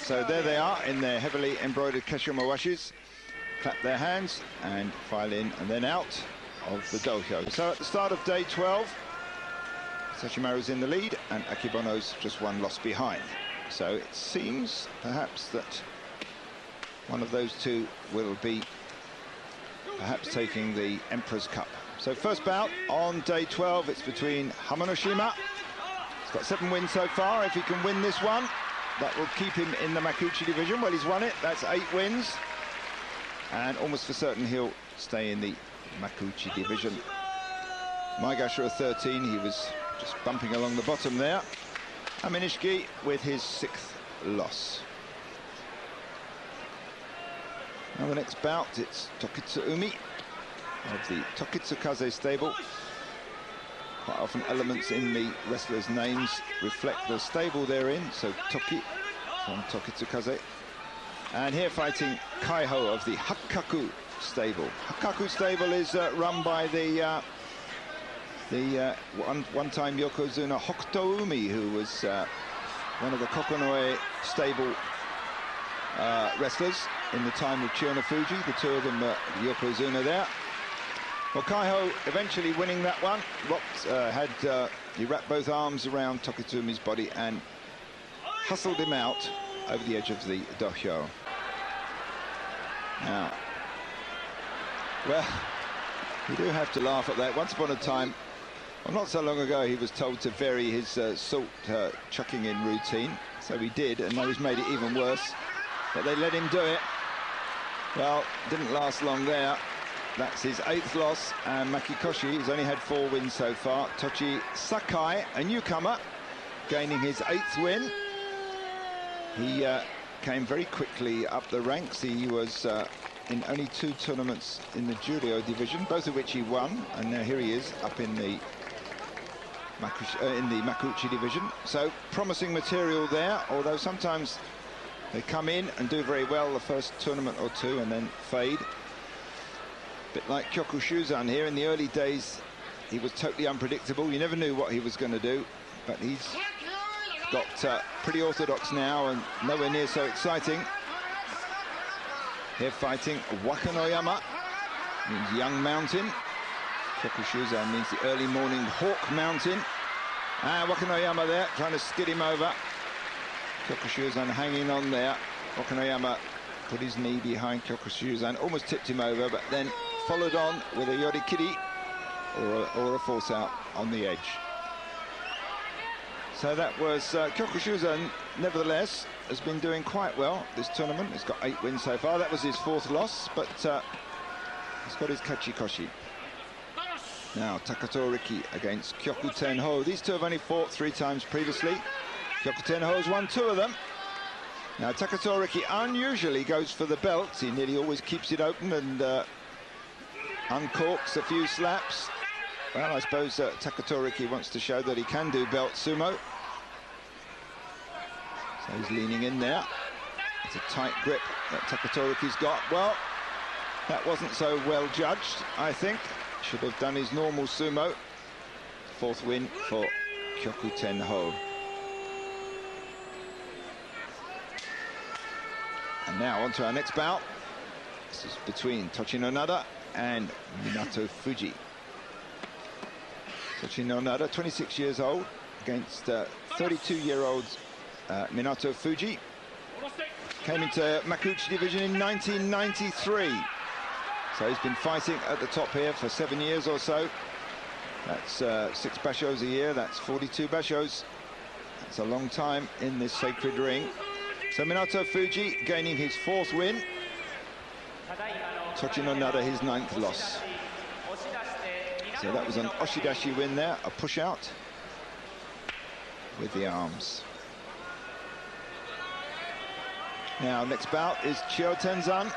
So there they are in their heavily embroidered keshima washes. Clap their hands and file in and then out of the dohyo. So at the start of day 12, Sashimaru's in the lead and Akibono's just one loss behind. So it seems perhaps that one of those two will be perhaps taking the Emperor's Cup. So first bout on day 12, it's between Hamanoshima. He's got 7 wins so far. If he can win this one, that will keep him in the Makuuchi division. Well, he's won it. That's 8 wins. And almost for certain he'll stay in the Makuuchi division. Maegashira 13, he was just bumping along the bottom there. Aminishiki with his 6th loss. Now the next bout, it's Tokitsuumi of the Tokitsukaze stable. Quite often elements in the wrestlers' names reflect the stable they're in, so Toki from Tokitsukaze. And here fighting Kaiho of the Hakkaku stable. Hakkaku stable is run by the one-time Yokozuna Hokutoumi, who was one of the Kokonoe stable wrestlers in the time of Chiyonofuji. The two of them were Yokozuna there. Well, Kaiho eventually winning that one. He wrapped both arms around Tokitsuumi's body and hustled him out over the edge of the dohyo. Now, well, you do have to laugh at that. Once upon a time, well, not so long ago, he was told to vary his salt chucking in routine. So he did, and now he's made it even worse. But they let him do it. Well, didn't last long there. That's his 8th loss, and Makikoshi, who's only had 4 wins so far. Tochisakae, a newcomer, gaining his 8th win. He came very quickly up the ranks. He was in only 2 tournaments in the Juryo division, both of which he won, and now here he is up in the Makuuchi division. So promising material there, although sometimes they come in and do very well the first tournament or 2 and then fade. A bit like Kyokushuzan here. In the early days, he was totally unpredictable. You never knew what he was going to do, but he's got pretty orthodox now and nowhere near so exciting. Here fighting Wakanoyama, means young mountain. Kyokushuzan means the early morning hawk mountain. And Wakanoyama there, trying to skid him over. Kyokushuzan hanging on there. Wakanoyama put his knee behind Kyokushuzan, almost tipped him over, but then followed on with a yorikiri or a force out on the edge. So that was Kyokushuzan, nevertheless, has been doing quite well this tournament. He's got 8 wins so far. That was his 4th loss, but he's got his kachikoshi. Now, Takatoriki against Kyokutenho. These two have only fought 3 times previously. Kyokutenho has won 2 of them. Now, Takatoriki unusually goes for the belts. He nearly always keeps it open and uncorks a few slaps. Well, I suppose Takatoriki wants to show that he can do belt sumo. So he's leaning in there. It's a tight grip that Takatoriki's got. Well, that wasn't so well judged, I think. Should have done his normal sumo. 4th win for Kyokutenho. And now on to our next bout. This is between Tochinonada and Minatofuji. Tochinonada, 26 years old, against 32-year-old Minatofuji. Came into Makuuchi division in 1993. So he's been fighting at the top here for 7 years or so. That's 6 bashos a year, that's 42 bashos. That's a long time in this sacred ring. So Minatofuji gaining his 4th win. Tochinonada his 9th loss. So that was an oshidashi win there, a push out with the arms. Now next bout is Chiyotenzan.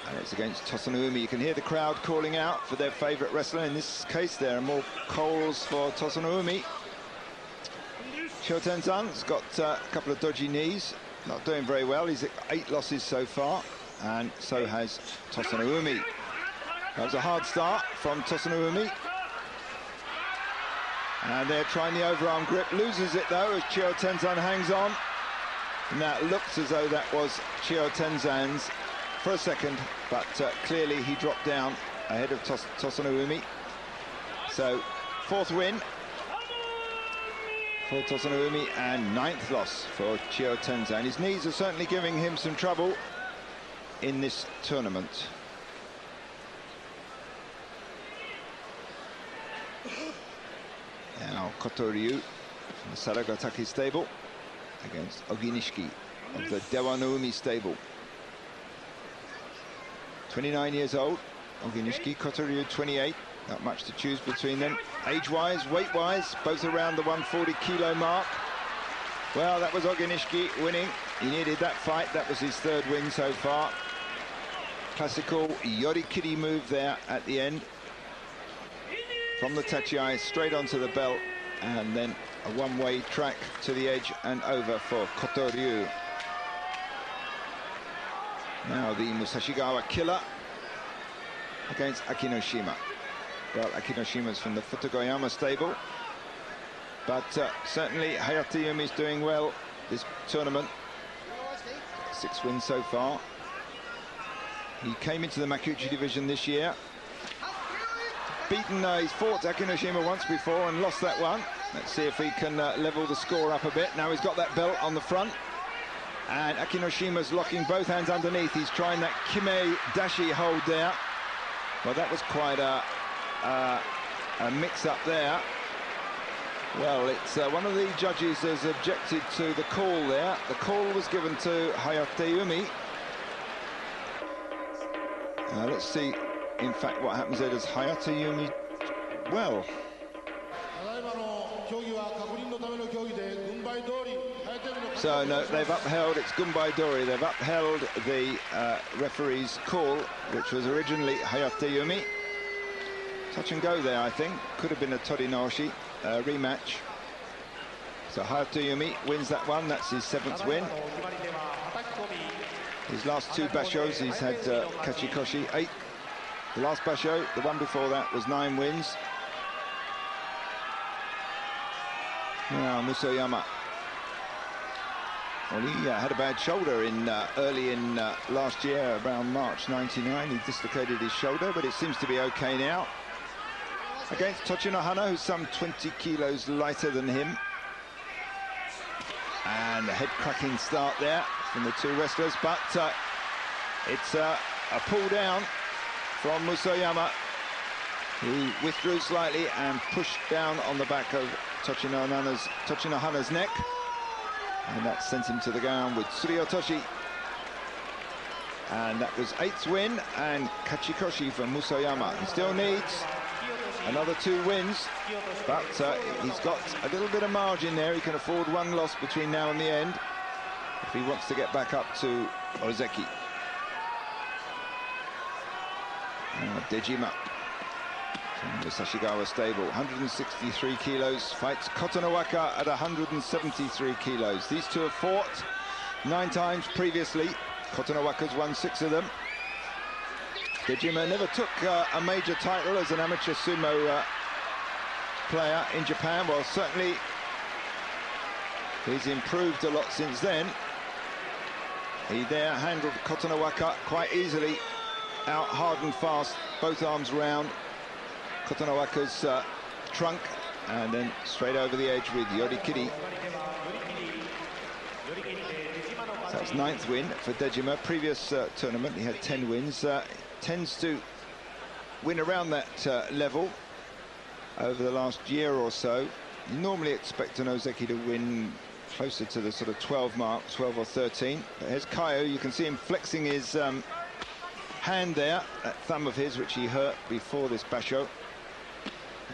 And it's against Tosanoumi. You can hear the crowd calling out for their favourite wrestler. In this case, there are more calls for Tosanoumi. Chiyotenzan's got a couple of dodgy knees, not doing very well. He's at 8 losses so far, and so has Tosanoumi. That was a hard start from Tosanoumi. And they're trying the overarm grip, loses it though as Chiyotenzan hangs on. Now it looked as though that was Chiyotenzan's for a second, but clearly he dropped down ahead of Tosanoumi. So 4th win for Tosanoumi and 9th loss for Chiyotenzan. His knees are certainly giving him some trouble in this tournament. Now Kotoryu from the Saragataki stable against Oginishiki of the Dewanoumi stable. 29 years old, Oginishiki, Kotoryu 28. Not much to choose between them. Age-wise, weight-wise, both around the 140 kilo mark. Well, that was Oginishiki winning. He needed that fight. That was his 3rd win so far. Classical yorikiri move there at the end. From the tachiai straight onto the belt, and then a one-way track to the edge and over for Kotoryu. Now the Musashigawa killer against Akinoshima. Well, Akinoshima's from the Futogoyama stable, but certainly Hayateumi is doing well this tournament. 6 wins so far. He came into the Makuuchi division this year. Beaten, he's fought Akinoshima once before and lost that one. Let's see if he can level the score up a bit. Now he's got that belt on the front, and Akinoshima's locking both hands underneath. He's trying that kime dashi hold there. Well, that was quite a mix-up there. Well, it's one of the judges has objected to the call there. The call was given to Hayateumi. Let's see, in fact, what happens there. Does Hayateumi... Well... So, no, they've upheld, it's Gunbai Dori, they've upheld the referee's call, which was originally Hayateumi. Touch and go there, I think. Could have been a Torinoshi rematch. So Hayateumi wins that one. That's his 7th win. His last 2 bashos, he's had Kachikoshi 8. The last basho, the one before that, was 9 wins. Now Musoyama. Well, he had a bad shoulder in early in last year, around March '99. He dislocated his shoulder, but it seems to be okay now. Against Tochinohana, who's some 20 kilos lighter than him. And a head-cracking start there from the 2 wrestlers, but it's a pull down from Musoyama, who withdrew slightly and pushed down on the back of Tochinohana's neck. And that sent him to the ground with tsukiotoshi. And that was 8th win, and Kachikoshi for Musoyama. He still needs another 2 wins, but he's got a little bit of margin there. He can afford 1 loss between now and the end if he wants to get back up to Ozeki. Dejima from the Sashigawa stable, 163 kilos, fights Kotonowaka at 173 kilos. These 2 have fought 9 times previously. Kotonowaka's won 6 of them. Dejima never took a major title as an amateur sumo player in Japan. Well, certainly he's improved a lot since then. He there handled Kotonowaka quite easily, out hard and fast, both arms round Kotonowaka's trunk, and then straight over the edge with yorikiri. So that's 9th win for Dejima. Previous tournament he had 10 wins. Tends to win around that level over the last year or so. You normally expect an Ozeki to win closer to the sort of 12 mark, 12 or 13. But here's Kaiho. You can see him flexing his hand there, that thumb of his, which he hurt before this basho.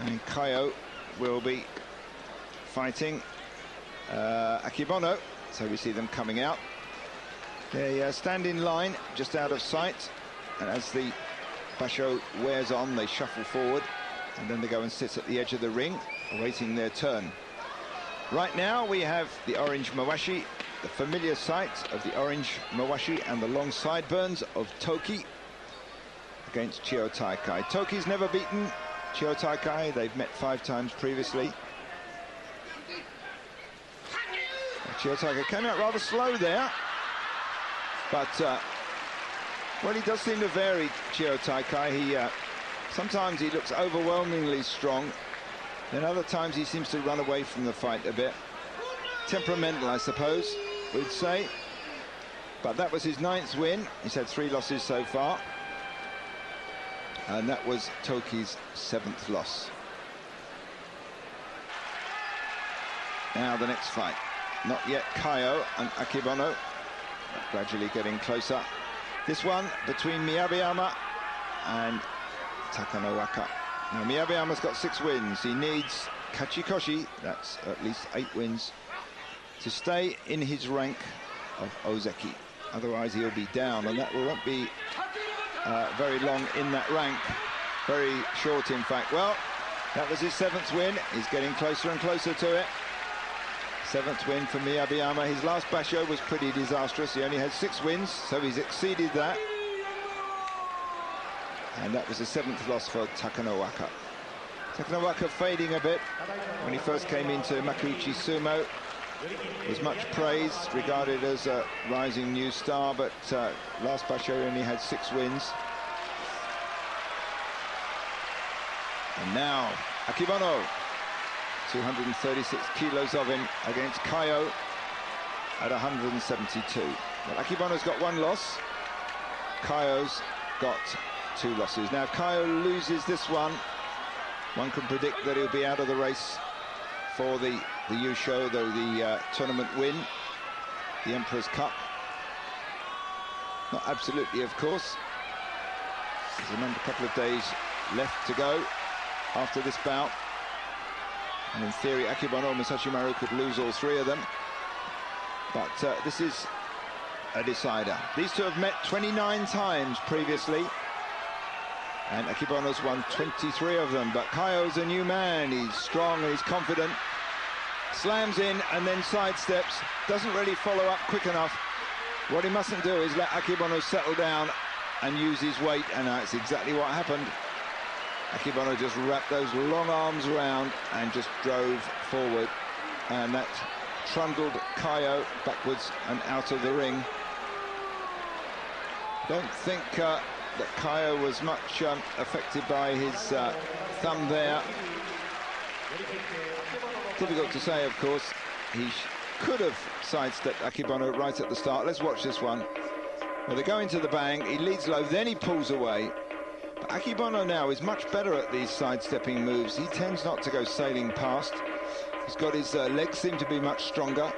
And Kaiho will be fighting Akimono. So we see them coming out. They stand in line, just out of sight. And as the basho wears on, they shuffle forward. And then they go and sit at the edge of the ring, awaiting their turn. Right now we have the orange mawashi, the familiar sight of the orange mawashi and the long sideburns of Toki against Chiyotaikai. Toki's never beaten Chiyotaikai. They've met 5 times previously. Chiyotaikai came out rather slow there, but well, he does seem to vary, Chiyotaikai. Sometimes he looks overwhelmingly strong, then other times he seems to run away from the fight a bit. Temperamental, I suppose, we'd say. But that was his 9th win. He's had 3 losses so far. And that was Toki's 7th loss. Now the next fight. Not yet Kaiho and Akebono. Gradually getting closer. This one between Miyabiyama and Takanowaka. Now Miyabiyama's got 6 wins. He needs Kachikoshi, that's at least 8 wins, to stay in his rank of Ozeki. Otherwise he'll be down, and that won't be very long in that rank. Very short, in fact. Well, that was his 7th win. He's getting closer and closer to it. 7th win for Miyabiyama. His last basho was pretty disastrous. He only had 6 wins, so he's exceeded that. And that was the 7th loss for Takanowaka. Takanowaka fading a bit when he first came into Makuuchi Sumo. Was much praised, regarded as a rising new star, but last basho only had 6 wins. And now Akebono, 236 kilos of him against Kaiho at 172. Well, Akebono's got 1 loss, Kaiho's got 2 losses. Now if Kaiho loses this one can predict that he'll be out of the race for the Yusho, though the tournament win, the Emperor's Cup. Not absolutely, of course. There's a couple of days left to go after this bout. And in theory, Akebono and Musashimaru could lose all 3 of them. But this is a decider. These 2 have met 29 times previously. And Akebono's won 23 of them. But Kaiho's a new man. He's strong and he's confident. Slams in and then sidesteps. Doesn't really follow up quick enough. What he mustn't do is let Akebono settle down and use his weight. And that's exactly what happened. Akebono just wrapped those long arms around and just drove forward. And that trundled Kaiho backwards and out of the ring. Don't think that Kaiho was much affected by his thumb there. Difficult to say, of course. He could have sidestepped Akebono right at the start. Let's watch this one. Well, they go into the bang. He leads low, then he pulls away. But Akebono now is much better at these sidestepping moves. He tends not to go sailing past. He's got his legs seem to be much stronger,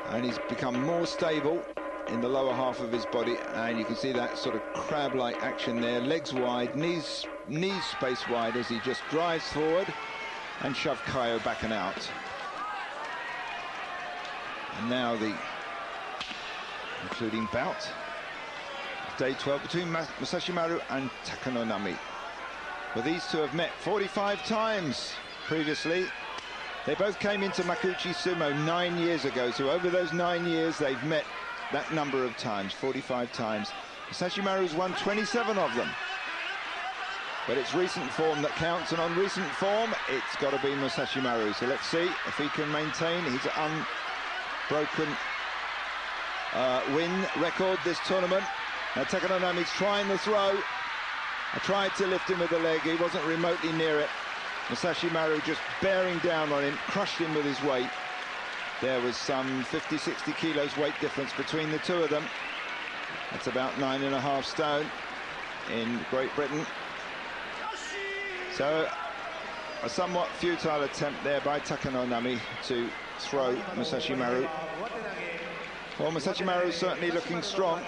and he's become more stable in the lower half of his body, and you can see that sort of crab-like action there. Legs wide, knees space wide as he just drives forward and shoves Kaiho back and out. And now the concluding bout, day 12 between Musashimaru and Takanonami. Well, these 2 have met 45 times previously. They both came into Makuuchi Sumo 9 years ago, so over those 9 years they've met that number of times, 45 times. Musashimaru's won 27 of them. But it's recent form that counts, and on recent form, it's got to be Musashimaru. So let's see if he can maintain his unbroken win record this tournament. Now Takanonami's trying the throw. I tried to lift him with the leg. He wasn't remotely near it. Musashimaru just bearing down on him, crushed him with his weight. There was some 50-60 kilos weight difference between the 2 of them. That's about 9.5 stone in Great Britain. So a somewhat futile attempt there by Takanonami to throw Musashimaru. Well, Musashimaru certainly looking strong.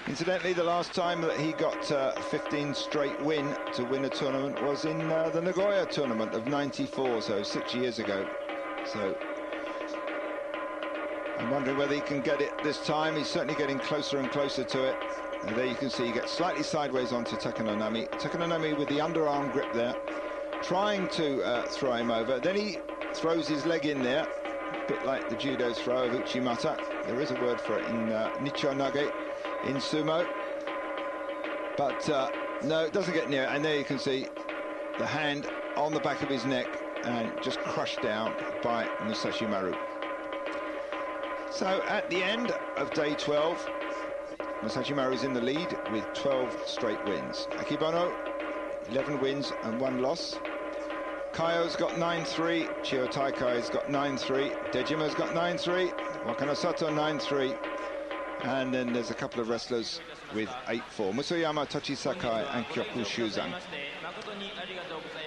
Incidentally, the last time that he got 15 straight win to win a tournament was in the Nagoya tournament of '94, so 6 years ago. So I'm wondering whether he can get it this time. He's certainly getting closer and closer to it. And there you can see he gets slightly sideways onto Takanonami. Takanonami with the underarm grip there, trying to throw him over. Then he throws his leg in there, a bit like the judo throw of Uchimata. There is a word for it in Nicho Nage in sumo. But no, it doesn't get near it. And there you can see the hand on the back of his neck and just crushed down by Musashimaru. So at the end of day 12, Masashi Maru's in the lead with 12 straight wins. Akebono, 11 wins and 1 loss. Kaiho's got 9-3, Chiyotaikai's got 9-3, Dejima's got 9-3, Wakanosato 9-3, and then there's a couple of wrestlers with 8-4, Musoyama, Tochisakai and Kyokushuzan.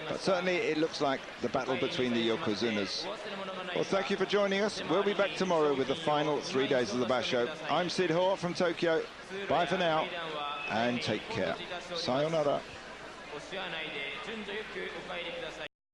But certainly it looks like the battle between the Yokozunas. Well, thank you for joining us. We'll be back tomorrow with the final 3 days of the Basho. I'm Sid Hoare from Tokyo. Bye for now, and take care. Sayonara.